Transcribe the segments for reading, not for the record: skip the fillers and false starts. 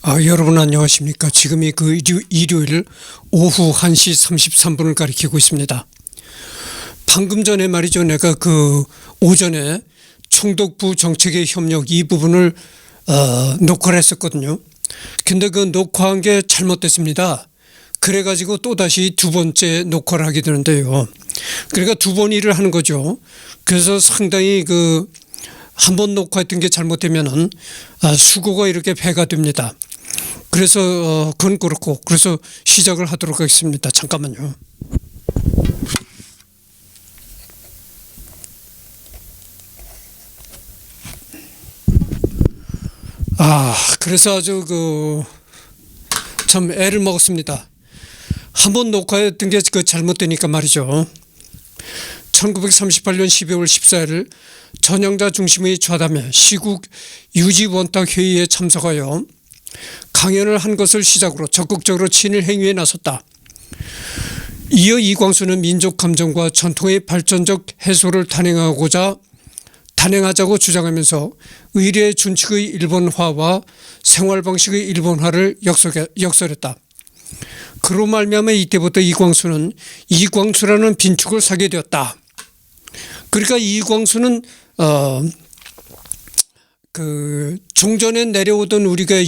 여러분 안녕하십니까. 지금이 그 일요일 오후 1시 33분을 가리키고 있습니다. 방금 전에 말이죠. 내가 그 오전에 총독부 정책의 협력 이 부분을 녹화를 했었거든요. 근데 그 녹화한 게 잘못됐습니다. 그래가지고 또다시 두 번째 녹화를 하게 되는데요. 그러니까 두 번 일을 하는 거죠. 그래서 상당히 그 한 번 녹화했던 게 잘못되면은 수고가 이렇게 배가 됩니다. 그래서 그건 그렇고, 그래서 시작을 하도록 하겠습니다. 잠깐만요. 그래서 아주 참 애를 먹었습니다. 한 번 녹화했던 게 잘못되니까 말이죠. 1938년 12월 14일 전향자 중심의 좌담회 시국 유지원탁회의에 참석하여 강연을 한 것을 시작으로 적극적으로 친일 행위에 나섰다. 이어 이광수는 민족 감정과 전통의 발전적 해소를 단행하자고 주장하면서 의례 준칙의 일본화와 생활 방식의 일본화를 역설했다. 그로 말미암아 이때부터 이광수는 이광수라는 빈축을 사게 되었다. 그러니까 이광수는 종전에 내려오던 우리가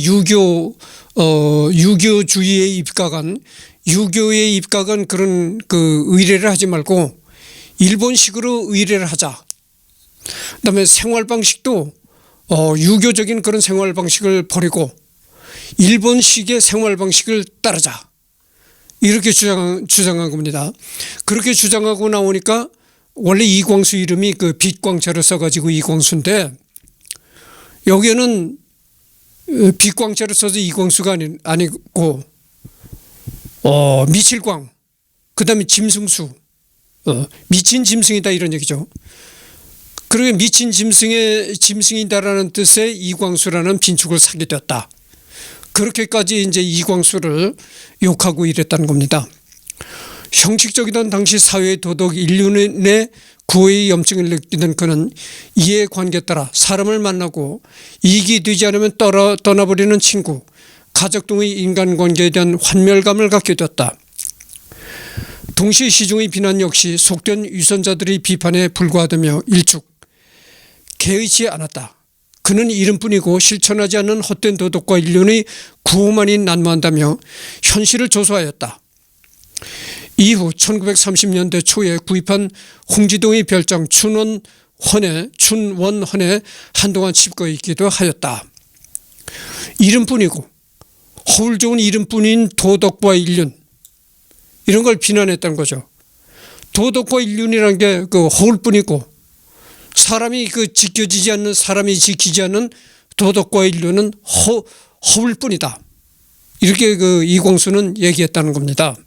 유교주의에 입각한 그런 의례를 하지 말고 일본식으로 의례를 하자. 그다음에 생활 방식도 유교적인 그런 생활 방식을 버리고 일본식의 생활 방식을 따르자. 이렇게 주장한 겁니다. 그렇게 주장하고 나오니까 원래 이광수 이름이 빛광자를 써가지고 이광수인데 여기에는 빛광자를 써서 이광수가 아니고 미칠광, 그다음에 짐승수, 미친 짐승이다 이런 얘기죠. 그러게 미친 짐승이다라는 뜻의 이광수라는 빈축을 사게 되었다. 그렇게까지 이제 이광수를 욕하고 이랬다는 겁니다. 형식적이던 당시 사회의 도덕 인륜의 구애의 염증을 느끼던 그는 이해관계에 따라 사람을 만나고 이익이 되지 않으면 떠나버리는 친구, 가족 등의 인간관계에 대한 환멸감을 갖게 되었다. 동시에 시중의 비난 역시 속된 위선자들의 비판에 불과하다며 일축, 개의치 않았다. 그는 이름뿐이고 실천하지 않는 헛된 도덕과 인륜의 구호만이 난무한다며 현실을 조소하였다. 이후 1930년대 초에 구입한 홍지동의 별장 춘원헌에 한동안 칩거 있기도 하였다. 이름뿐이고 허울 좋은 이름뿐인 도덕과 인륜 이런 걸 비난했다는 거죠. 도덕과 인륜이라는 게 허울뿐이고 사람이 지키지 않는 도덕과 인륜은 허울뿐이다. 이렇게 이광수는 얘기했다는 겁니다.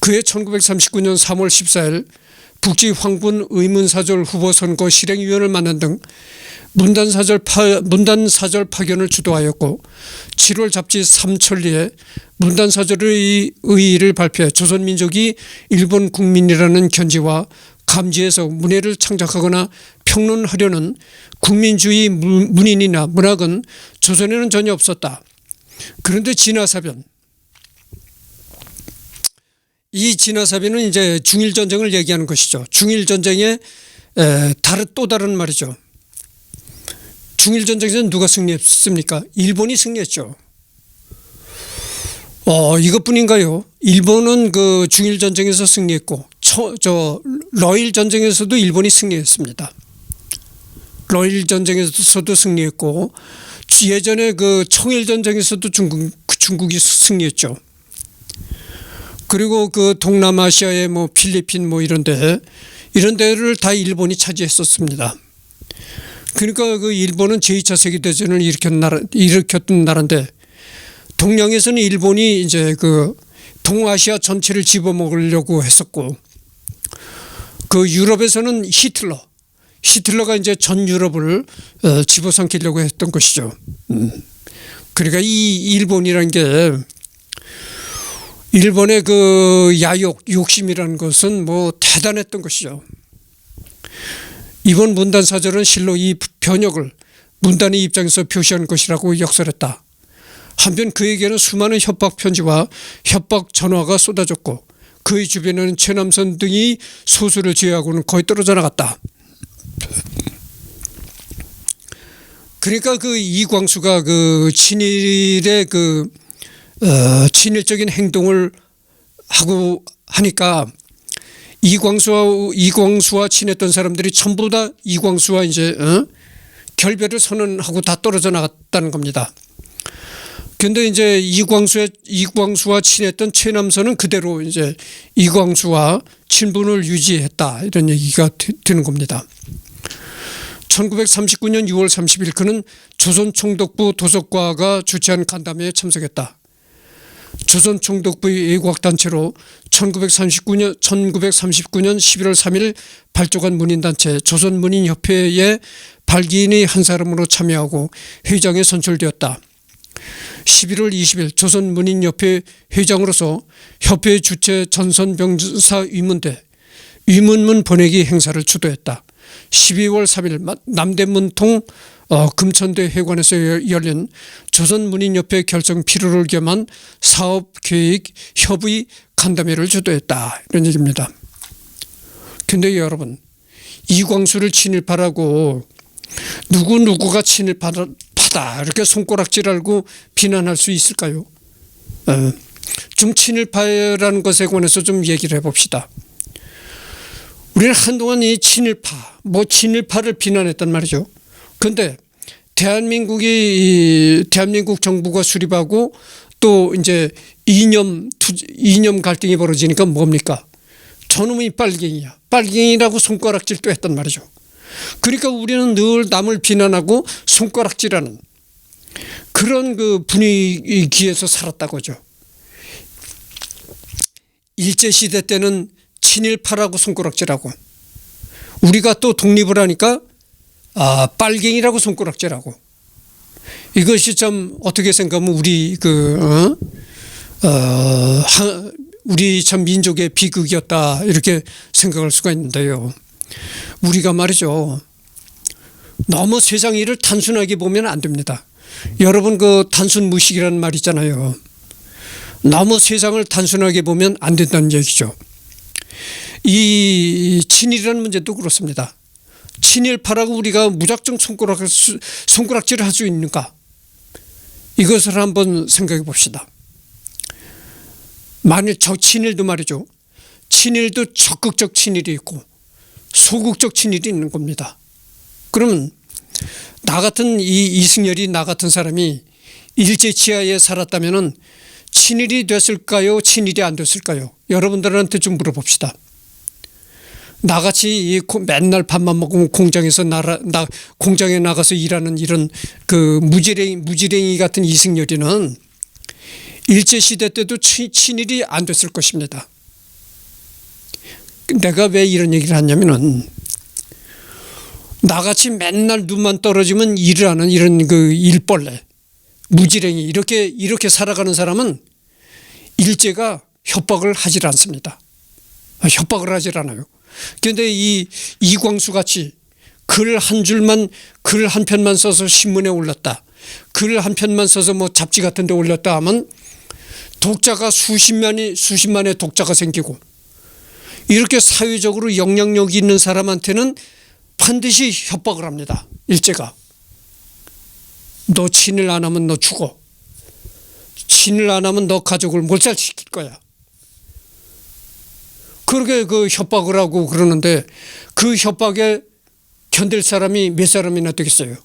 그해 1939년 3월 14일 북지 황군 의문사절 후보 선거 실행위원을 만난 등 문단사절 파견을 주도하였고 7월 잡지 삼천리에 문단사절의 의의를 발표해 조선민족이 일본 국민이라는 견지와 감지에서 문해를 창작하거나 평론하려는 국민주의 문인이나 문학은 조선에는 전혀 없었다. 그런데 진화사변, 이 진화사변은 이제 중일전쟁을 얘기하는 것이죠. 중일전쟁의 또 다른 말이죠. 중일전쟁에서 누가 승리했습니까? 일본이 승리했죠. 이것뿐인가요? 일본은 중일전쟁에서 승리했고 러일전쟁에서도 일본이 승리했습니다. 러일전쟁에서도 승리했고 예전에 청일전쟁에서도 중국이 승리했죠. 그리고 동남아시아의 필리핀 이런 데를 다 일본이 차지했었습니다. 그러니까 일본은 제2차 세계대전을 일으켰던 나라인데 동양에서는 일본이 이제 동아시아 전체를 집어먹으려고 했었고 유럽에서는 히틀러가 이제 전 유럽을 집어삼키려고 했던 것이죠. 그러니까 이 일본이라는 게 일본의 욕심이라는 것은 대단했던 것이죠. 이번 문단사절은 실로 이 변혁을 문단의 입장에서 표시한 것이라고 역설했다. 한편 그에게는 수많은 협박 편지와 협박 전화가 쏟아졌고 그의 주변에는 최남선 등이 소수를 제외하고는 거의 떨어져 나갔다. 그러니까 그 이광수가 그 친일의 친일적인 행동을 하고 하니까 이광수와 친했던 사람들이 전부 다 이광수와 이제 결별을 선언하고 다 떨어져 나갔다는 겁니다. 그런데 이제 이광수와 친했던 최남선은 그대로 이제 이광수와 친분을 유지했다, 이런 얘기가 되는 겁니다. 1939년 6월 30일 그는 조선총독부 도서과가 주최한 간담회에 참석했다. 조선총독부의 애국단체로 1939년 11월 3일 발족한 문인단체 조선문인협회의 발기인의 한 사람으로 참여하고 회장에 선출되었다. 11월 20일 조선문인협회 회장으로서 협회 주최 전선병사 위문문 보내기 행사를 주도했다. 12월 3일 남대문통 금천대 회관에서 열린 조선문인협회 결성 필요를 겸한 사업계획 협의 간담회를 주도했다, 이런 얘기입니다. 그런데 여러분, 이광수를 친일파라고 누구가 친일파다 이렇게 손가락질 알고 비난할 수 있을까요? 좀 친일파라는 것에 관해서 좀 얘기를 해봅시다. 우리는 한동안 이 친일파를 비난했단 말이죠. 그런데 대한민국 정부가 수립하고 또 이제 이념 갈등이 벌어지니까 뭡니까? 저놈이 빨갱이야. 빨갱이라고 손가락질도 했단 말이죠. 그러니까 우리는 늘 남을 비난하고 손가락질하는 그런 그 분위기에서 살았다고죠. 일제시대 때는 친일파라고 손가락질하고, 우리가 또 독립을 하니까 빨갱이라고 손가락질하고, 이것이 참 어떻게 생각하면 우리 참 민족의 비극이었다, 이렇게 생각할 수가 있는데요. 우리가 말이죠, 너무 세상 일을 단순하게 보면 안 됩니다. 여러분, 그 단순 무식이라는 말 있잖아요. 너무 세상을 단순하게 보면 안 된다는 얘기죠. 이 친일이라는 문제도 그렇습니다. 친일파라고 우리가 무작정 손가락질을 할 수 있는가? 이것을 한번 생각해 봅시다. 만일 친일도 말이죠. 친일도 적극적 친일이 있고 소극적 친일이 있는 겁니다. 그러면 나 같은 이승열이 나 같은 사람이 일제치하에 살았다면 친일이 됐을까요? 친일이 안 됐을까요? 여러분들한테 좀 물어봅시다. 나같이 맨날 밥만 먹으면 공장에 나가서 일하는 이런 그 무지랭이 같은 이승열이는 일제시대 때도 친일이 안 됐을 것입니다. 내가 왜 이런 얘기를 하냐면은, 나같이 맨날 눈만 떨어지면 일을 하는 이런 그 일벌레, 무지랭이, 이렇게 살아가는 사람은 일제가 협박을 하질 않습니다. 협박을 하질 않아요. 그런데 이광수 같이 글 한 편만 써서 신문에 올렸다, 글 한 편만 써서 뭐 잡지 같은 데 올렸다 하면 독자가 수십만의 독자가 생기고, 이렇게 사회적으로 영향력이 있는 사람한테는 반드시 협박을 합니다. 일제가. 너 친일 안 하면 너 죽어. 친일 안 하면 너 가족을 몰살시킬 거야. 그렇게 그 협박을 하고 그러는데, 그 협박에 견딜 사람이 몇 사람이나 되겠어요?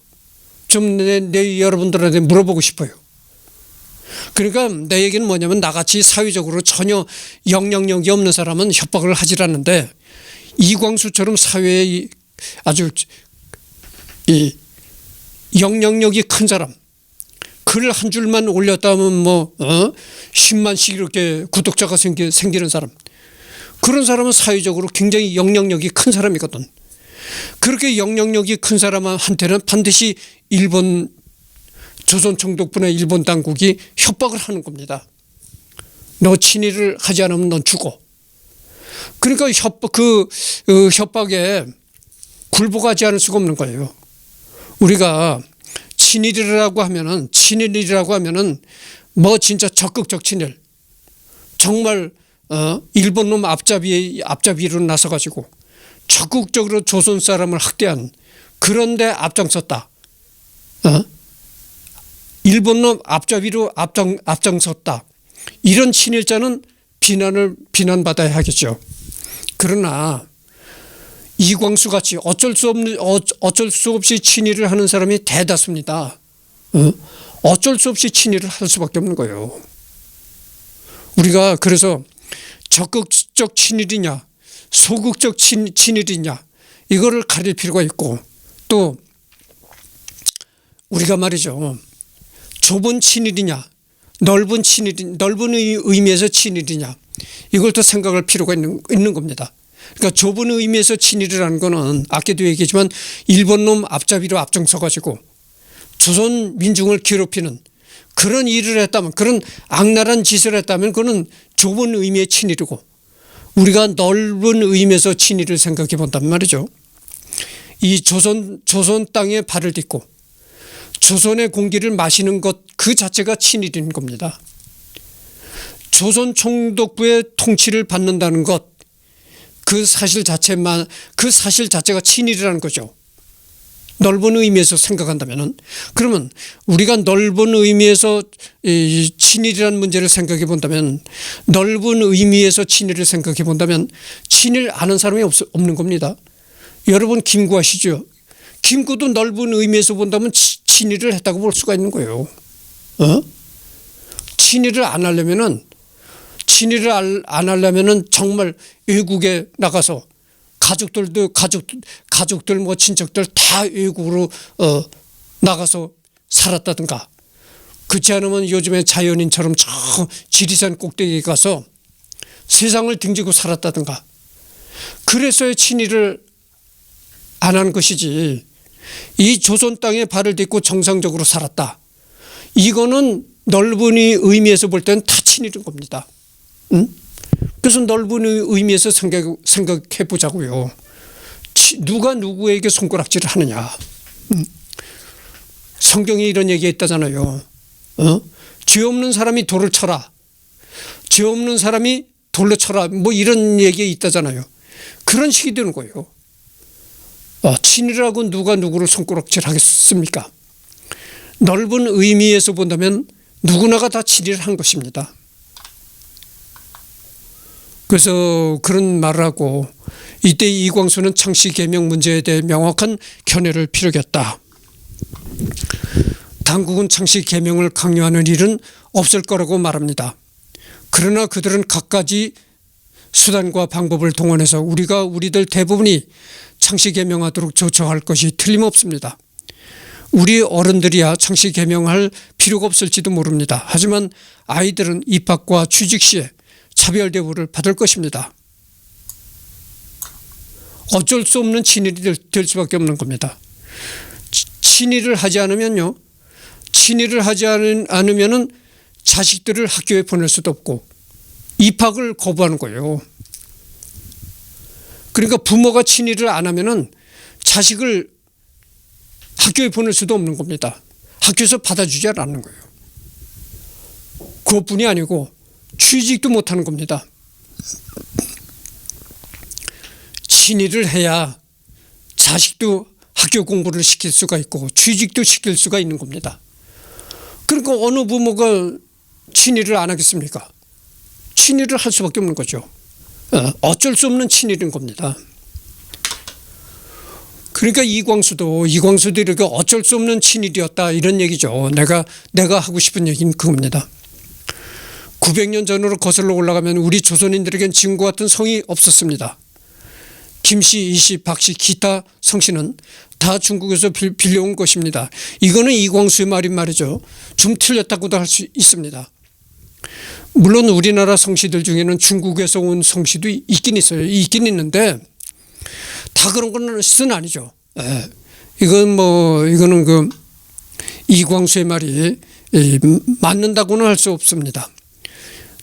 좀 내 여러분들한테 물어보고 싶어요. 그러니까 내 얘기는 뭐냐면, 나같이 사회적으로 전혀 영향력이 없는 사람은 협박을 하질 않는데, 이광수처럼 사회에 아주 영향력이 큰 사람, 글 한 줄만 올렸다 하면 10만씩 이렇게 구독자가 생기는 사람, 그런 사람은 사회적으로 굉장히 영향력이 큰 사람이거든. 그렇게 영향력이 큰 사람한테는 반드시 조선총독부나 일본 당국이 협박을 하는 겁니다. 너 친일을 하지 않으면 넌 죽어. 그러니까 협박에 굴복하지 않을 수가 없는 거예요. 우리가 친일이라고 하면은 뭐 진짜 적극적 친일, 정말 일본 놈 앞잡이로 나서가지고 적극적으로 조선 사람을 학대한, 그런데 앞장섰다. 일본 놈 앞잡이로 앞장섰다. 이런 친일자는 비난받아야 하겠죠. 그러나 이광수 같이 어쩔 수 없이 친일을 하는 사람이 대다수입니다. 어쩔 수 없이 친일을 할 수밖에 없는 거예요. 우리가 그래서 적극적 친일이냐 소극적 친일이냐 이거를 가릴 필요가 있고, 또 우리가 말이죠, 좁은 친일이냐 넓은 의미에서 친일이냐, 이걸 또 생각할 필요가 있는 겁니다. 그러니까 좁은 의미에서 친일이라는 거는 아까도 얘기했지만 일본 놈 앞잡이로 앞장서가지고 조선 민중을 괴롭히는 그런 일을 했다면, 그런 악랄한 짓을 했다면 그거는 좁은 의미의 친일이고, 우리가 넓은 의미에서 친일을 생각해 본단 말이죠. 이 조선 땅에 발을 딛고 조선의 공기를 마시는 것 그 자체가 친일인 겁니다. 조선 총독부의 통치를 받는다는 것, 그 사실 자체가 친일이라는 거죠. 넓은 의미에서 생각한다면은, 그러면 우리가 넓은 의미에서 친일이라는 문제를 생각해 본다면, 넓은 의미에서 친일을 생각해 본다면 친일 아는 사람이 없는 겁니다. 여러분 김구 아시죠? 김구도 넓은 의미에서 본다면 친일을 했다고 볼 수가 있는 거예요. 친일을 안 하려면은 정말 외국에 나가서 가족들 뭐 친척들 다 외국으로 나가서 살았다든가, 그렇지 않으면 요즘에 자연인처럼 저 지리산 꼭대기에 가서 세상을 등지고 살았다든가, 그래서야 친일을 안 한 것이지, 이 조선 땅에 발을 딛고 정상적으로 살았다, 이거는 넓은 의미에서 볼 때는 다 친일인 겁니다. 그래서 넓은 의미에서 생각해 보자고요. 누가 누구에게 손가락질을 하느냐. 성경에 이런 얘기가 있다잖아요. 죄 없는 사람이 돌을 쳐라, 죄 없는 사람이 돌로 쳐라, 뭐 이런 얘기가 있다잖아요. 그런 식이 되는 거예요. 친일하고 누가 누구를 손가락질 하겠습니까? 넓은 의미에서 본다면 누구나가 다 친일을 한 것입니다. 그래서 그런 말을 하고, 이때 이광수는 창씨 개명 문제에 대해 명확한 견해를 피력했다. 당국은 창씨 개명을 강요하는 일은 없을 거라고 말합니다. 그러나 그들은 갖가지 수단과 방법을 동원해서 우리들 대부분이 창씨 개명하도록 조처할 것이 틀림없습니다. 우리 어른들이야 창씨 개명할 필요가 없을지도 모릅니다. 하지만 아이들은 입학과 취직 시에 차별 대우를 받을 것입니다. 어쩔 수 없는 친일이 될 수밖에 없는 겁니다. 친일을 하지 않으면요, 친일을 하지 않으면은 자식들을 학교에 보낼 수도 없고 입학을 거부하는 거예요. 그러니까 부모가 친일을 안 하면은 자식을 학교에 보낼 수도 없는 겁니다. 학교에서 받아주지 않는 거예요. 그것뿐이 아니고 취직도 못하는 겁니다. 친일을 해야 자식도 학교 공부를 시킬 수가 있고 취직도 시킬 수가 있는 겁니다. 그러니까 어느 부모가 친일을 안 하겠습니까? 친일을 할 수밖에 없는 거죠. 어쩔 수 없는 친일인 겁니다. 그러니까 이광수도 이렇게 어쩔 수 없는 친일이었다, 이런 얘기죠. 내가 하고 싶은 얘기는 그겁니다. 900년 전으로 거슬러 올라가면 우리 조선인들에겐 지금과 같은 성이 없었습니다. 김씨, 이씨, 박씨, 기타 성씨는 다 중국에서 빌려온 것입니다. 이거는 이광수의 말인 말이죠. 좀 틀렸다고도 할 수 있습니다. 물론 우리나라 성씨들 중에는 중국에서 온 성씨도 있긴 있어요. 있긴 있는데 다 그런 것은 아니죠. 이거는 그 이광수의 말이 맞는다고는 할 수 없습니다.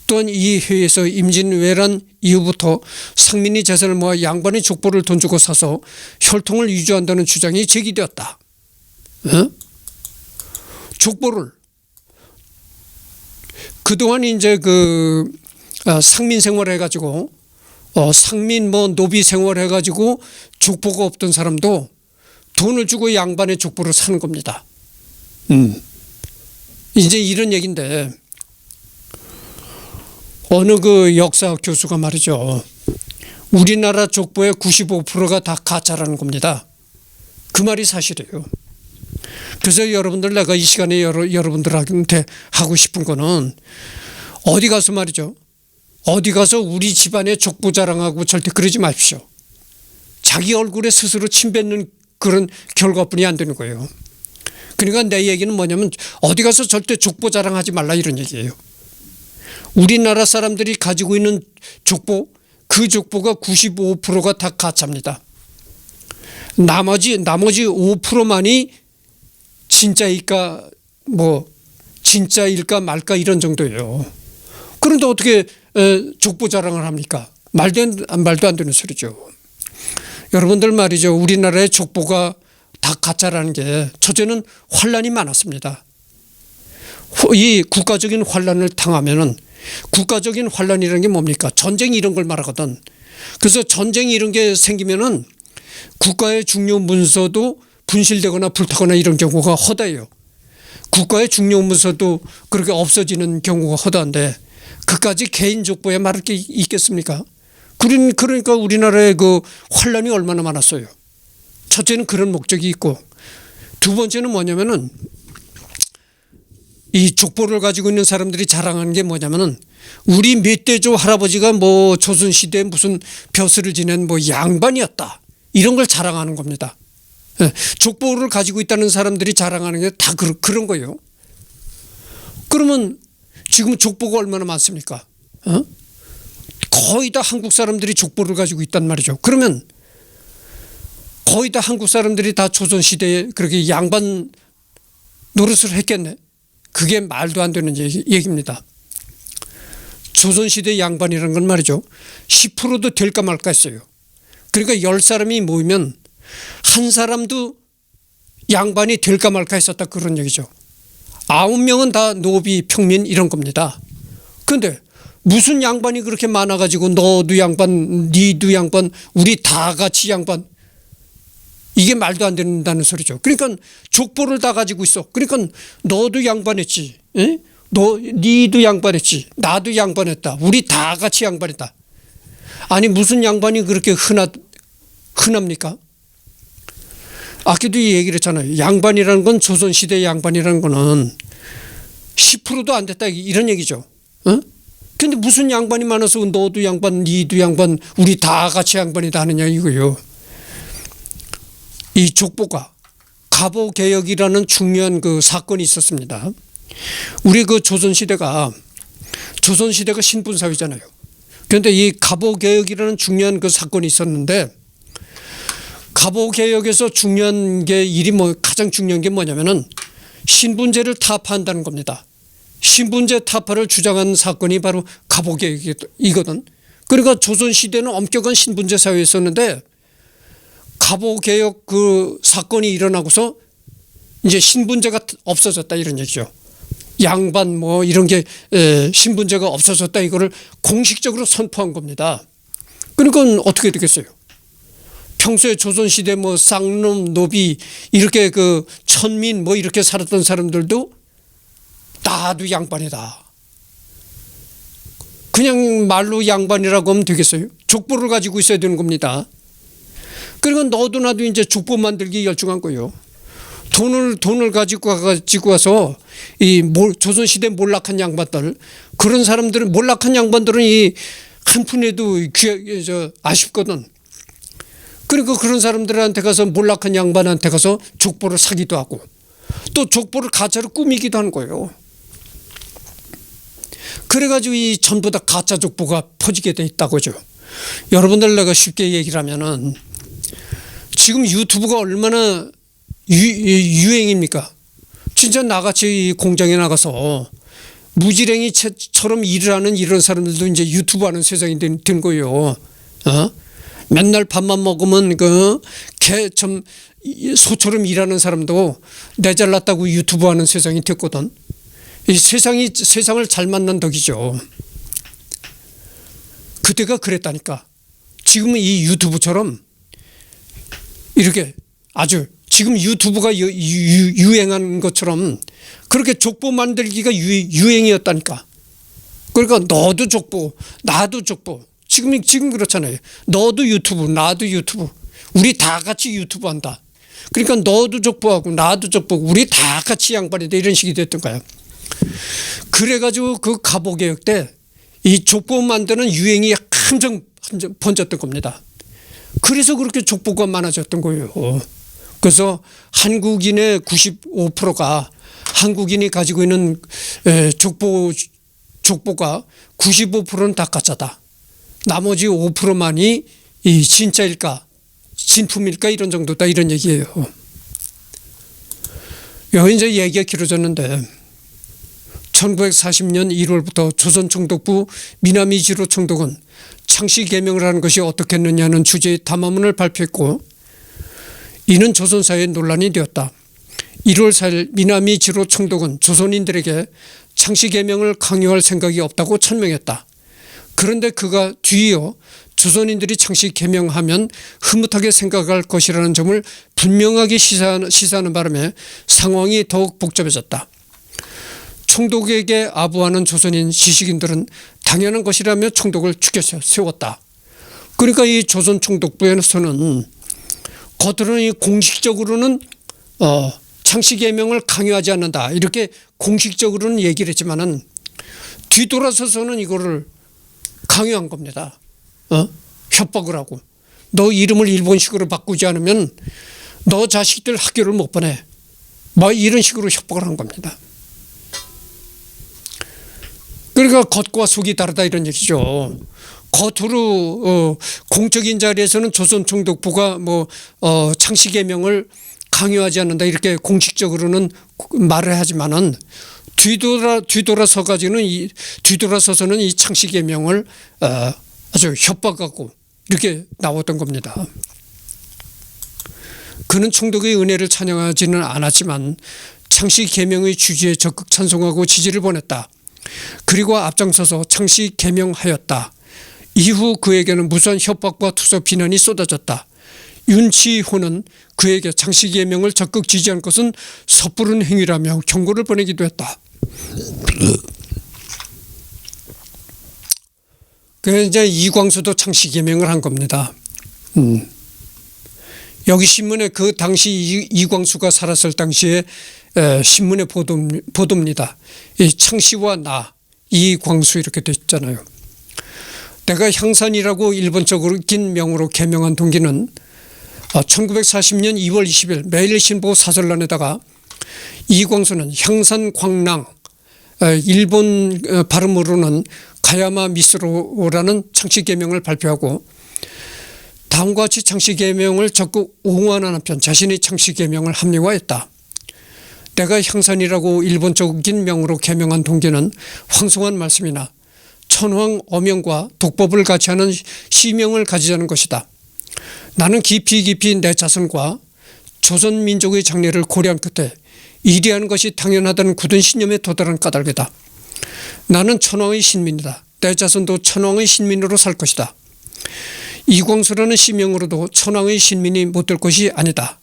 또한 이 회에서 임진왜란 이후부터 상민이 재산을 모아 양반의 족보를 돈 주고 사서 혈통을 유지한다는 주장이 제기되었다. 족보를 그동안 이제 상민 생활 해가지고 상민 노비 생활 해가지고 족보가 없던 사람도 돈을 주고 양반의 족보를 사는 겁니다. 이제 이런 얘기인데 어느 역사 교수가 말이죠. 우리나라 족보의 95%가 다 가짜라는 겁니다. 그 말이 사실이에요. 그래서 여러분들 내가 이 시간에 여러분들한테 하고 싶은 거는 어디 가서 말이죠. 어디 가서 우리 집안의 족보 자랑하고 절대 그러지 마십시오. 자기 얼굴에 스스로 침 뱉는 그런 결과뿐이 안 되는 거예요. 그러니까 내 얘기는 뭐냐면 어디 가서 절대 족보 자랑하지 말라 이런 얘기예요. 우리나라 사람들이 가지고 있는 족보 그 족보가 95%가 다 가짜입니다. 나머지 5%만이 진짜일까 진짜일까 말까 이런 정도예요. 그런데 어떻게 족보 자랑을 합니까? 말도 안 되는 소리죠. 여러분들 말이죠. 우리나라의 족보가 다 가짜라는 게 첫째는 환란이 많았습니다. 이 국가적인 환란을 당하면은 국가적인 환란이라는 게 뭡니까? 전쟁 이런 걸 말하거든. 그래서 전쟁 이런 게 생기면은 국가의 중요 문서도 분실되거나 불타거나 이런 경우가 허다해요. 국가의 중요 문서도 그렇게 없어지는 경우가 허다한데 그까지 개인 족보에 말할 게 있겠습니까? 그러니까 우리나라의 환란이 얼마나 많았어요. 첫째는 그런 목적이 있고 두 번째는 뭐냐면은 이 족보를 가지고 있는 사람들이 자랑하는 게 뭐냐면은 우리 멧돼조 할아버지가 조선시대에 무슨 벼슬을 지낸 양반이었다. 이런 걸 자랑하는 겁니다. 족보를 가지고 있다는 사람들이 자랑하는 게 다 그런 거예요. 그러면 지금 족보가 얼마나 많습니까? 거의 다 한국 사람들이 족보를 가지고 있단 말이죠. 그러면 거의 다 한국 사람들이 다 조선시대에 그렇게 양반 노릇을 했겠네. 그게 말도 안 되는 얘기입니다. 조선시대 양반이라는 건 말이죠. 10%도 될까 말까 했어요. 그러니까 10사람이 모이면 한 사람도 양반이 될까 말까 했었다 그런 얘기죠. 9명은 다 노비, 평민 이런 겁니다. 그런데 무슨 양반이 그렇게 많아가지고 너도 양반, 니도 양반, 우리 다 같이 양반 이게 말도 안 된다는 소리죠. 그러니까 족보를 다 가지고 있어. 그러니까 너도 양반했지. 니도 양반했지. 나도 양반했다. 우리 다 같이 양반했다. 아니 무슨 양반이 그렇게 흔합니까? 아까도 이 얘기를 했잖아요. 양반이라는 건 조선시대 양반이라는 거는 10%도 안 됐다 이런 얘기죠. 그런데 무슨 양반이 많아서 너도 양반, 니도 양반, 우리 다 같이 양반이다 하느냐 이거요. 이 족보가 갑오개혁이라는 중요한 사건이 있었습니다. 우리 조선시대가 신분사회잖아요. 그런데 이 갑오개혁이라는 중요한 사건이 있었는데 갑오개혁에서 중요한 게 가장 중요한 게 뭐냐면은 신분제를 타파한다는 겁니다. 신분제 타파를 주장한 사건이 바로 갑오개혁이거든. 그러니까 조선시대는 엄격한 신분제 사회였었는데 갑오개혁 사건이 일어나고서 이제 신분제가 없어졌다 이런 얘기죠. 양반 이런 게 신분제가 없어졌다 이거를 공식적으로 선포한 겁니다. 그러니까 어떻게 되겠어요? 평소에 조선시대 쌍놈, 노비 이렇게 천민 이렇게 살았던 사람들도 나도 양반이다. 그냥 말로 양반이라고 하면 되겠어요? 족보를 가지고 있어야 되는 겁니다. 그리고 너도 나도 이제 족보 만들기 열중한 거예요. 돈을 가지고 와서 조선시대 몰락한 양반들 그런 사람들은 몰락한 양반들은 한 푼에도 아쉽거든. 그러니까 그런 사람들한테 가서 몰락한 양반한테 가서 족보를 사기도 하고 또 족보를 가짜로 꾸미기도 하는 거예요. 그래가지고 전부 다 가짜 족보가 퍼지게 돼 있다고죠. 여러분들 내가 쉽게 얘기를 하면은 지금 유튜브가 얼마나 유행입니까? 진짜 나같이 공장에 나가서 무지랭이처럼 일을 하는 이런 사람들도 이제 유튜브 하는 세상이 된 거예요. 맨날 밥만 먹으면 소처럼 일하는 사람도 내 잘났다고 유튜브 하는 세상이 됐거든. 이 세상을 잘 만난 덕이죠. 그때가 그랬다니까. 지금은 이 유튜브처럼 이렇게 아주 지금 유튜브가 유행한 것처럼 그렇게 족보 만들기가 유행이었다니까. 그러니까 너도 족보, 나도 족보. 지금 그렇잖아요. 너도 유튜브, 나도 유튜브. 우리 다 같이 유튜브 한다. 그러니까 너도 족보하고 나도 족보하고 우리 다 같이 양반이다. 이런 식이 됐던 거야. 그래가지고 그 갑오개혁 때 이 족보 만드는 유행이 한정 번졌던 겁니다. 그래서 그렇게 족보가 많아졌던 거예요. 그래서 한국인의 95%가 한국인이 가지고 있는 족보가 95%는 다 가짜다. 나머지 5%만이 이 진짜일까 진품일까 이런 정도다 이런 얘기예요. 여기 이제 얘기가 길어졌는데 1940년 1월부터 조선총독부 미나미지로 총독은 창씨 개명을 하는 것이 어떻겠느냐는 주제의 담화문을 발표했고 이는 조선사회의 논란이 되었다. 1월 4일 미나미지로 총독은 조선인들에게 창씨 개명을 강요할 생각이 없다고 천명했다. 그런데 그가 뒤이어 조선인들이 창씨 개명하면 흐뭇하게 생각할 것이라는 점을 분명하게 시사하는 바람에 상황이 더욱 복잡해졌다. 총독에게 아부하는 조선인 지식인들은 당연한 것이라며 총독을 죽여 세웠다. 그러니까 이 조선 총독부에서는 겉으로는 공식적으로는 창씨 개명을 강요하지 않는다. 이렇게 공식적으로는 얘기를 했지만은 뒤돌아서서는 이거를 강요한 겁니다. 협박을 하고 너 이름을 일본식으로 바꾸지 않으면 너 자식들 학교를 못 보내. 뭐 이런 식으로 협박을 한 겁니다. 그러니까 겉과 속이 다르다 이런 얘기죠. 겉으로 공적인 자리에서는 조선 총독부가 창씨 개명을 강요하지 않는다 이렇게 공식적으로는 말을 하지만은 뒤돌아서서는 이 창씨 개명을 아주 협박하고 이렇게 나왔던 겁니다. 그는 총독의 은혜를 찬양하지는 않았지만 창씨 개명의 취지에 적극 찬송하고 지지를 보냈다. 그리고 앞장서서 창씨 개명하였다. 이후 그에게는 무수한 협박과 투서 비난이 쏟아졌다. 윤치호는 그에게 창씨 개명을 적극 지지한 것은 섣부른 행위라며 경고를 보내기도 했다. 그래서 이제 이광수도 창씨 개명을 한 겁니다. 여기 신문에 그 당시 이광수가 살았을 당시에 신문의 보도입니다. 이 창씨와 나 이광수 이렇게 됐잖아요. 내가 향산이라고 일본적으로 긴 명으로 개명한 동기는 1940년 2월 20일 매일신보 사설란에다가 이광수는 향산광랑 일본 발음으로는 가야마 미스로라는 창씨 개명을 발표하고 다음과 같이 창씨 개명을 적극 옹호하는 한편 자신의 창씨 개명을 합리화했다. 내가 향산이라고 일본적인 명으로 개명한 동기는 황송한 말씀이나 천황 어명과 독법을 같이 하는 시명을 가지자는 것이다. 나는 깊이 내 자손과 조선민족의 장래를 고려한 끝에 이리하는 것이 당연하다는 굳은 신념에 도달한 까닭이다. 나는 천황의 신민이다. 내 자손도 천황의 신민으로 살 것이다. 이광수라는 시명으로도 천황의 신민이 못 될 것이 아니다.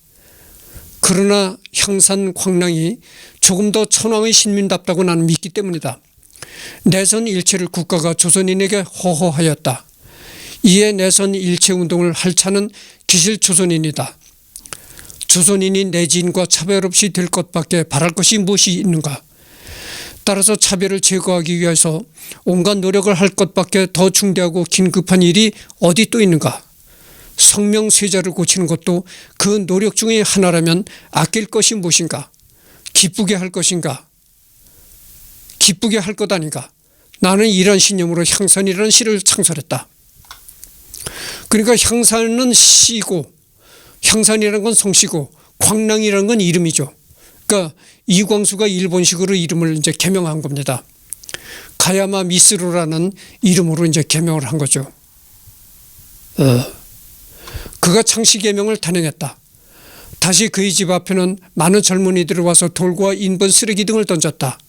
그러나 향산 광랑이 조금 더 천황의 신민답다고 나는 믿기 때문이다. 내선 일체를 국가가 조선인에게 허허하였다. 이에 내선 일체 운동을 할 차는 기실 조선인이다. 조선인이 내 지인과 차별 없이 될 것밖에 바랄 것이 무엇이 있는가. 따라서 차별을 제거하기 위해서 온갖 노력을 할 것밖에 더 중대하고 긴급한 일이 어디 또 있는가. 성명쇠자를 고치는 것도 그 노력 중의 하나라면 아낄 것이 무엇인가. 기쁘게 할 것인가. 기쁘게 할 것 아닌가. 나는 이런 신념으로 향산이라는 시를 창설했다. 그러니까 향산은 시고 향산이라는 건 성씨고 광랑이라는 건 이름이죠. 그러니까 이광수가 일본식으로 이름을 이제 개명한 겁니다. 가야마 미스로라는 이름으로 이제 개명을 한 거죠. 그가 창씨 개명을 단행했다. 다시 그의 집 앞에는 많은 젊은이들이 와서 돌과 인분 쓰레기 등을 던졌다.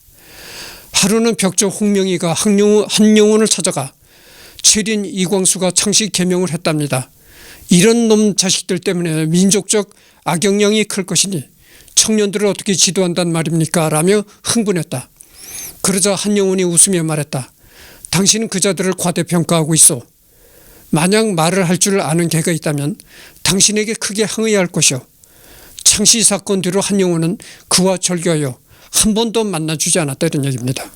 하루는 벽조 홍명희가 한용운을 찾아가 최린 이광수가 창씨 개명을 했답니다. 이런 놈 자식들 때문에 민족적 악영향이 클 것이니 청년들을 어떻게 지도한단 말입니까? 라며 흥분했다. 그러자 한용운이 웃으며 말했다. 당신은 그 자들을 과대평가하고 있어. 만약 말을 할 줄 아는 개가 있다면 당신에게 크게 항의할 것이오. 창씨 사건 뒤로 한용운은 그와 절교하여 한 번도 만나주지 않았다 이런 얘기입니다.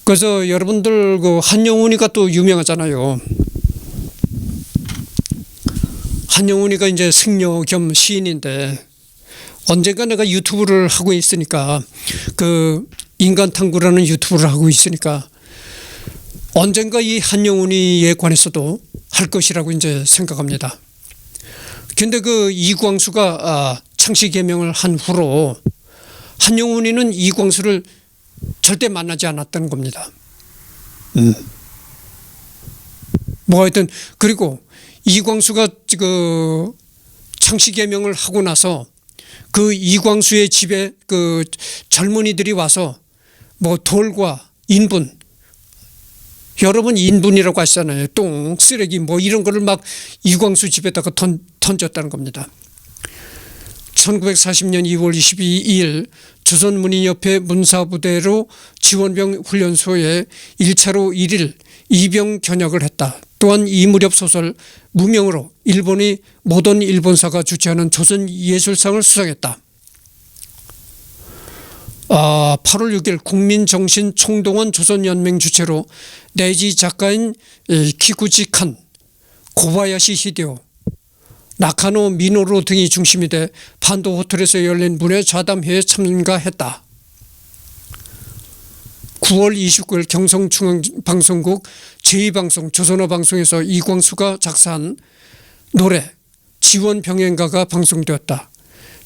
그래서 여러분들 그 한용운이가 또 유명하잖아요. 한용운이가 이제 승려 겸 시인인데 언젠가 내가 유튜브를 하고 있으니까 그 인간탐구라는 유튜브를 하고 있으니까 언젠가 이 한용운이에 관해서도 할 것이라고 이제 생각합니다. 근데 그 이광수가 창씨 개명을 한 후로 한용운이는 이광수를 절대 만나지 않았다는 겁니다. 뭐 하여튼 그리고 이광수가 그 창씨 개명을 하고 나서 그 이광수의 집에 그 젊은이들이 와서 뭐 돌과 인분, 여러분 인분이라고 하시잖아요. 똥, 쓰레기 뭐 이런 거를 막 이광수 집에다가 던졌다는 겁니다. 1940년 2월 22일 조선문인협회 문사부대로 지원병 훈련소에 1차로 1일 이병 견역을 했다. 또한 이 무렵 소설 무명으로 일본의 모던 일본사가 주최하는 조선예술상을 수상했다. 8월 6일 국민정신총동원 조선연맹 주최로 내지 작가인 키구지 칸, 고바야시 히데오, 나카노 미노루 등이 중심이 돼 판도 호텔에서 열린 문예 좌담회에 참가했다. 9월 29일 경성중앙방송국 제2방송 조선어방송에서 이광수가 작사한 노래 지원병행가가 방송되었다.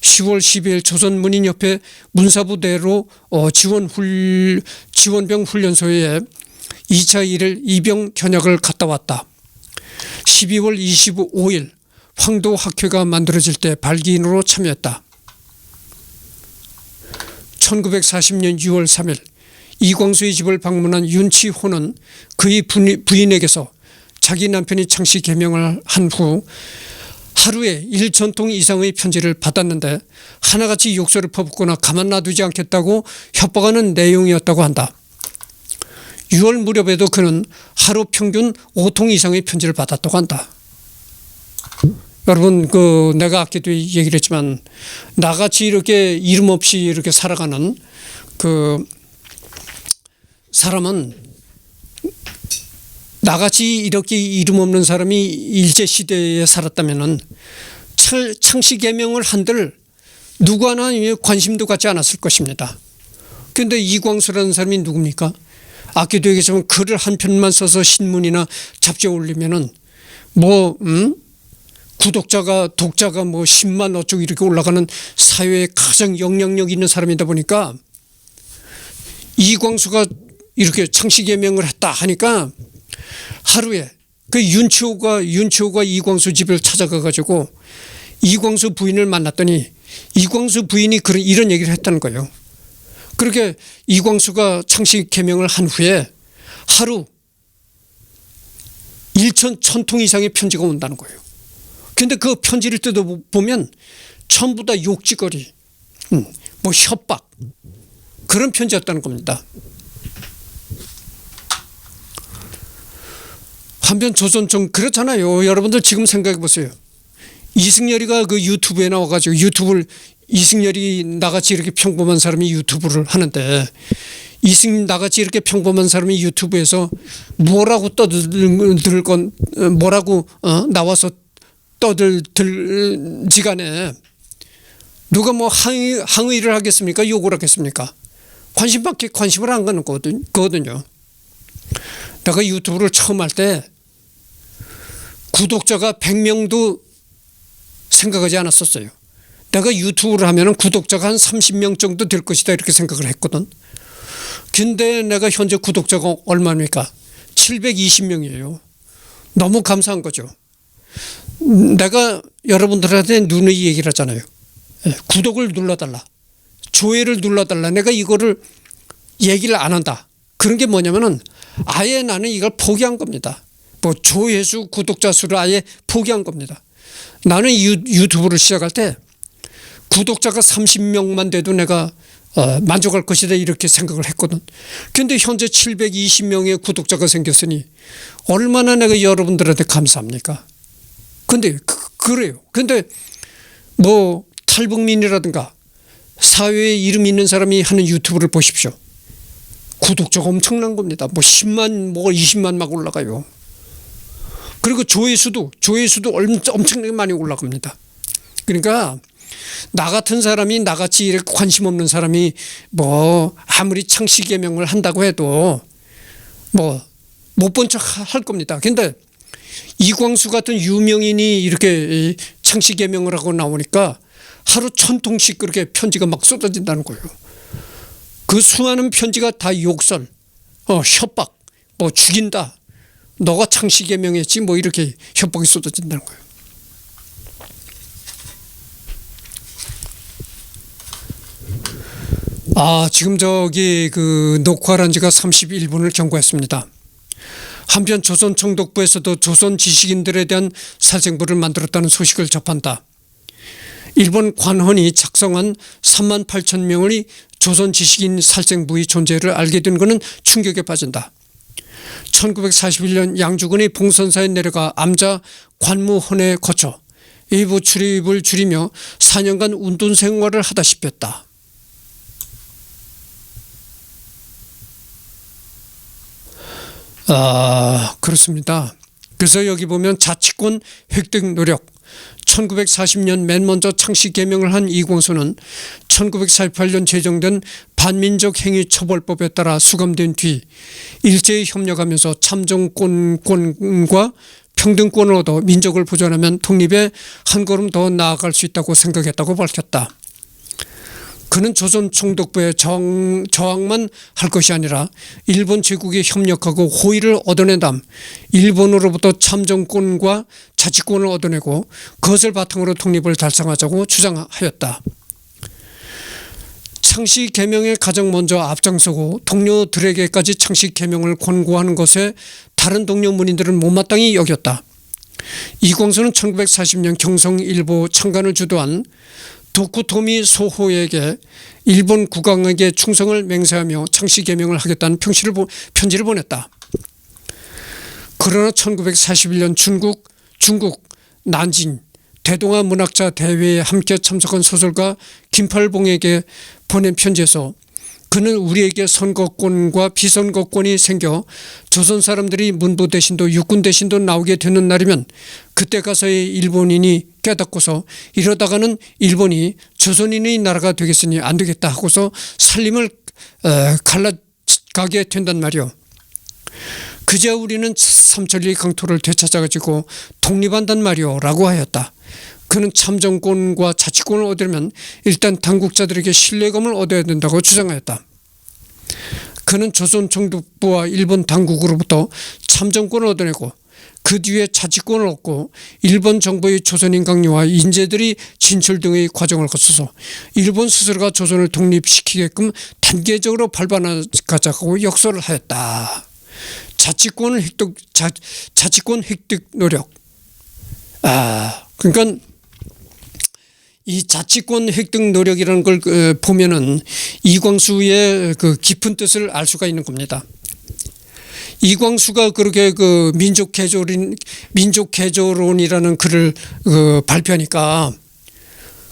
10월 12일 조선문인협회 문사부대로 지원병 훈련소에 2차 1일 이병 견역을 갔다 왔다. 12월 25일 황도학회가 만들어질 때 발기인으로 참여했다. 1940년 6월 3일 이광수의 집을 방문한 윤치호는 그의 부인에게서 자기 남편이 창씨 개명을 한 후 하루에 1,000통 이상의 편지를 받았는데 하나같이 욕설을 퍼붓거나 가만 놔두지 않겠다고 협박하는 내용이었다고 한다. 6월 무렵에도 그는 하루 평균 5통 이상의 편지를 받았다고 한다. 여러분 그 내가 아까도 얘기를 했지만 나같이 이렇게 이름 없이 이렇게 살아가는 그 사람은 나같이 이렇게 이름 없는 사람이 일제시대에 살았다면 창씨 개명을 한들 누구 하나 관심도 갖지 않았을 것입니다. 그런데 이광수라는 사람이 누굽니까? 아까도 얘기했지만 글을 한 편만 써서 신문이나 잡지에 올리면은 독자가 뭐 10만 어쩌고 이렇게 올라가는 사회에 가장 영향력 있는 사람이다 보니까 이광수가 이렇게 창씨 개명을 했다 하니까 하루에 그 윤치호가 이광수 집을 찾아가 가지고 이광수 부인을 만났더니 이광수 부인이 이런 얘기를 했다는 거예요. 그렇게 이광수가 창씨 개명을 한 후에 하루 1,000통 이상의 편지가 온다는 거예요. 그런데 그 편지를 뜯어보면 전부 다 욕지거리, 뭐 협박 그런 편지였다는 겁니다. 한편 조선청 그렇잖아요. 여러분들 지금 생각해 보세요. 이승열이가 그 유튜브에 나와가지고 이승열이 나같이 이렇게 평범한 사람이 유튜브를 하는데 나같이 이렇게 평범한 사람이 유튜브에서 뭐라고 나와서 떠들지간에 누가 뭐 항의를 하겠습니까? 욕을 하겠습니까? 관심을 안 가는 거거든요. 내가 유튜브를 처음 할 때 구독자가 100명도 생각하지 않았었어요. 내가 유튜브를 하면 구독자가 한 30명 정도 될 것이다 이렇게 생각을 했거든. 근데 내가 현재 구독자가 얼마입니까? 720명이에요. 너무 감사한 거죠. 내가 여러분들한테 누누이 얘기를 하잖아요. 구독을 눌러달라. 조회를 눌러달라. 내가 이거를 얘기를 안 한다. 그런 게 뭐냐면은 아예 나는 이걸 포기한 겁니다. 뭐 조회수, 구독자 수를 아예 포기한 겁니다. 나는 유튜브를 시작할 때 구독자가 30명만 돼도 내가 만족할 것이다 이렇게 생각을 했거든. 그런데 현재 720명의 구독자가 생겼으니 얼마나 내가 여러분들한테 감사합니까? 근데 그래요. 근데 뭐 탈북민이라든가 사회에 이름 있는 사람이 하는 유튜브를 보십시오. 구독자가 엄청난 겁니다. 뭐 10만, 뭐 20만 막 올라가요. 그리고 조회수도 엄청나게 많이 올라갑니다. 그러니까 나 같은 사람이, 나같이 이렇게 관심 없는 사람이 뭐 아무리 창씨 개명을 한다고 해도 뭐 못 본 척 할 겁니다. 근데 이광수 같은 유명인이 이렇게 창씨 개명을 하고 나오니까 하루 1000통씩 그렇게 편지가 막 쏟아진다는 거예요. 그 수많은 편지가 다 욕설, 협박, 뭐 죽인다. 너가 창씨 개명했지 뭐 이렇게 협박이 쏟아진다는 거예요. 지금 저기 그 녹화를 한 지가 31분을 경과했습니다. 한편 조선 총독부에서도 조선 지식인들에 대한 살생부를 만들었다는 소식을 접한다. 일본 관헌이 작성한 3만 8천 명의 조선 지식인 살생부의 존재를 알게 된 것은 충격에 빠진다. 1941년 양주군이 봉선사에 내려가 암자 관무헌에 거쳐 일부 출입을 줄이며 4년간 운동 생활을 하다시피 했다. 그렇습니다. 그래서 여기 보면 자치권 획득 노력, 1940년 맨 먼저 창씨 개명을 한 이광수는 1948년 제정된 반민족 행위 처벌법에 따라 수감된 뒤 일제히 협력하면서 참정권과 평등권을 얻어 민족을 보존하면 독립에 한 걸음 더 나아갈 수 있다고 생각했다고 밝혔다. 그는 조선 총독부의 저항만 할 것이 아니라 일본 제국에 협력하고 호의를 얻어낸 다음 일본으로부터 참정권과 자치권을 얻어내고 그것을 바탕으로 독립을 달성하자고 주장하였다. 창씨 개명에 가장 먼저 앞장서고 동료들에게까지 창씨 개명을 권고하는 것에 다른 동료 문인들은 못마땅히 여겼다. 이광수는 1940년 경성일보 창간을 주도한 도쿠토미 소호에게 일본 국왕에게 충성을 맹세하며 창씨 개명을 하겠다는 편지를 보냈다. 그러나 1941년 중국 난징 대동아 문학자 대회에 함께 참석한 소설가 김팔봉에게 보낸 편지에서 그는 우리에게 선거권과 비선거권이 생겨 조선 사람들이 문부 대신도 육군 대신도 나오게 되는 날이면 그때 가서의 일본인이 깨닫고서 이러다가는 일본이 조선인의 나라가 되겠으니 안 되겠다 하고서 살림을 갈라가게 된단 말이요. 그제야 우리는 삼천리 강토를 되찾아가지고 독립한단 말이요 라고 하였다. 그는 참정권과 자치권을 얻으려면 일단 당국자들에게 신뢰감을 얻어야 된다고 주장하였다. 그는 조선 총독부와 일본 당국으로부터 참정권을 얻어내고 그 뒤에 자치권을 얻고 일본 정부의 조선인 강요와 인재들이 진출 등의 과정을 거쳐서 일본 스스로가 조선을 독립시키게끔 단계적으로 밟아나가자고 역설을 하였다. 자치권 획득 노력. 그러니까 이 자치권 획득 노력이라는 걸 보면은 이광수의 그 깊은 뜻을 알 수가 있는 겁니다. 이광수가 그렇게 그 민족 개조론이라는 글을 발표하니까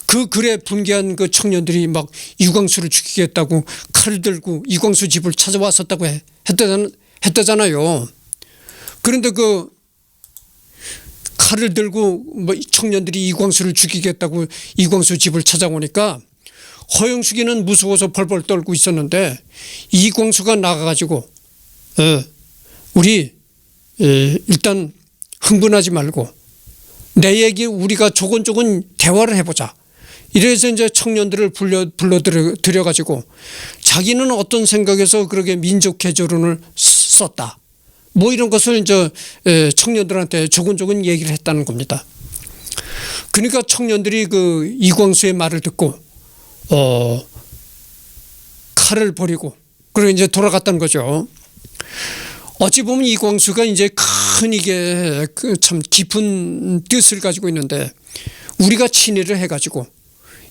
그 글에 분개한 그 청년들이 막 이광수를 죽이겠다고 칼을 들고 이광수 집을 찾아왔었다고 했다잖아요. 그런데 그 칼을 들고 뭐 청년들이 이광수를 죽이겠다고 이광수 집을 찾아오니까 허영숙이는 무서워서 벌벌 떨고 있었는데 이광수가 나가가지고 우리 일단 흥분하지 말고 내 얘기 우리가 조곤조곤 대화를 해보자. 이래서 이제 청년들을 불러들여가지고 자기는 어떤 생각에서 그렇게 민족 개조론을 썼다. 뭐 이런 것을 이제 청년들한테 조곤조곤 얘기를 했다는 겁니다. 그러니까 청년들이 그 이광수의 말을 듣고 칼을 버리고 그리고 이제 돌아갔다는 거죠. 어찌 보면 이광수가 이제 큰 이게 그 참 깊은 뜻을 가지고 있는데 우리가 친일을 해가지고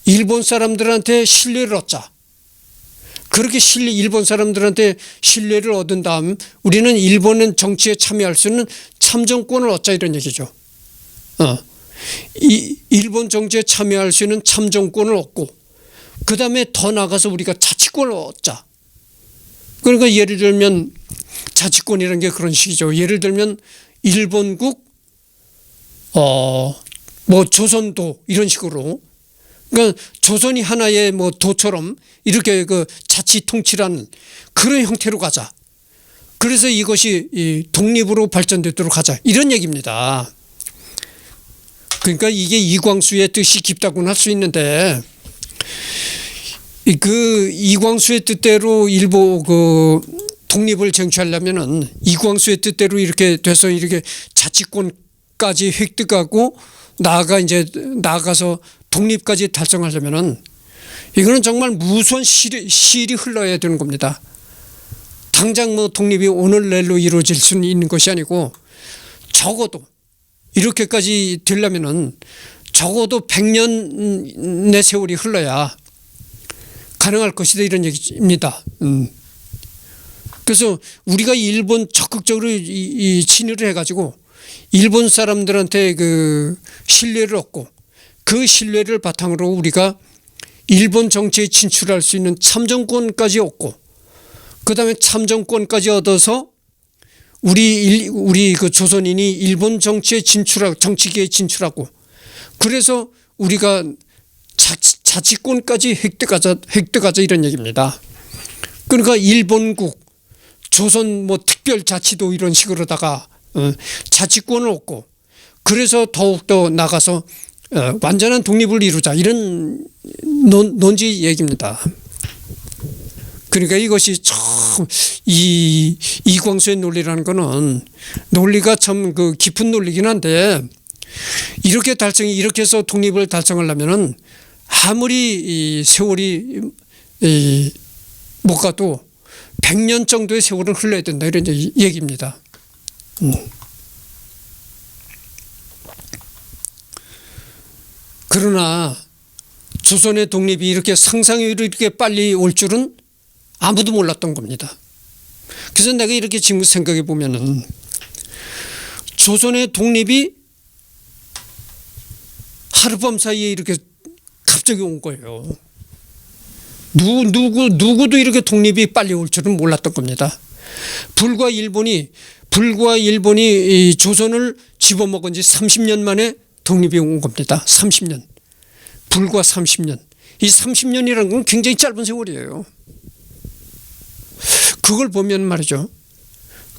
일본 사람들한테 신뢰를 얻자. 그렇게 일본 사람들한테 신뢰를 얻은 다음 우리는 일본은 정치에 참여할 수 있는 참정권을 얻자 이런 얘기죠. 일본 정치에 참여할 수 있는 참정권을 얻고 그 다음에 더 나가서 우리가 자치권을 얻자. 그러니까 예를 들면 자치권이라는 게 그런 식이죠. 예를 들면 일본국 뭐 조선도 이런 식으로 그러니까 조선이 하나의 뭐 도처럼 이렇게 그 자치 통치라는 그런 형태로 가자. 그래서 이것이 이 독립으로 발전되도록 하자 이런 얘기입니다. 그러니까 이게 이광수의 뜻이 깊다고는 할 수 있는데 그 이광수의 뜻대로 일본 그 독립을 쟁취하려면은 이광수의 뜻대로 이렇게 돼서 이렇게 자치권까지 획득하고 나아가서 독립까지 달성하려면은 이거는 정말 무수한 시일이 흘러야 되는 겁니다. 당장 뭐 독립이 오늘 내일로 이루어질 수는 있는 것이 아니고 적어도 이렇게까지 되려면은 적어도 100년의 세월이 흘러야 가능할 것이다 이런 얘기입니다. 그래서 우리가 일본 적극적으로 친일을 해가지고 일본 사람들한테 그 신뢰를 얻고 그 신뢰를 바탕으로 우리가 일본 정치에 진출할 수 있는 참정권까지 얻고 그 다음에 참정권까지 얻어서 우리 그 조선인이 일본 정치에 정치계에 진출하고 그래서 우리가 자치권까지 획득하자 이런 얘기입니다. 그러니까 일본국 조선 뭐 특별자치도 이런 식으로다가 자치권을 얻고 그래서 더욱더 나가서 완전한 독립을 이루자 이런 논지 얘기입니다. 그러니까 이것이 참 이광수의 논리라는 거는 논리가 참 그 깊은 논리긴 한데 이렇게 해서 독립을 달성하려면은 아무리 이 세월이 못 가도 100년 정도의 세월은 흘러야 된다 이런 얘기입니다. 그러나 조선의 독립이 이렇게 상상외로 이렇게 빨리 올 줄은 아무도 몰랐던 겁니다. 그래서 내가 이렇게 지금 생각해 보면은 조선의 독립이 하룻밤 사이에 이렇게 갑자기 온 거예요. 누구도 이렇게 독립이 빨리 올 줄은 몰랐던 겁니다. 불과 일본이 이 조선을 집어먹은 지 30년 만에 독립이 온 겁니다. 30년. 불과 30년. 이 30년이라는 건 굉장히 짧은 세월이에요. 그걸 보면 말이죠.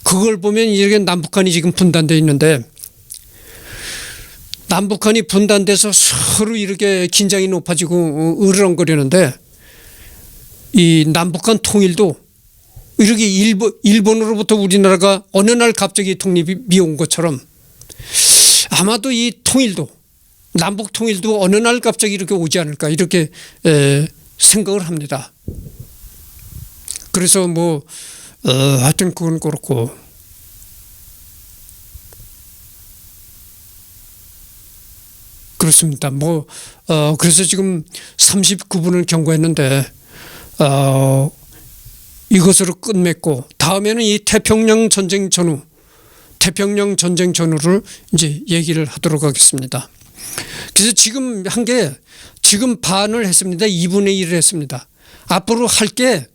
그걸 보면 이렇게 남북한이 지금 분단되어 있는데 남북한이 분단돼서 서로 이렇게 긴장이 높아지고 으르렁거리는데 이 남북한 통일도 이렇게 일본으로부터 우리나라가 어느 날 갑자기 독립이 온 것처럼 아마도 이 통일도 남북 통일도 어느 날 갑자기 이렇게 오지 않을까 이렇게 생각을 합니다. 그래서 뭐 하여튼 그건 그렇고 그렇습니다. 뭐 그래서 지금 39분을 경고했는데 이것으로 끝맺고 다음에는 이 태평양 전쟁 전후를 이제 얘기를 하도록 하겠습니다. 그래서 지금 지금 반을 했습니다. 2분의 1을 했습니다. 앞으로 할 게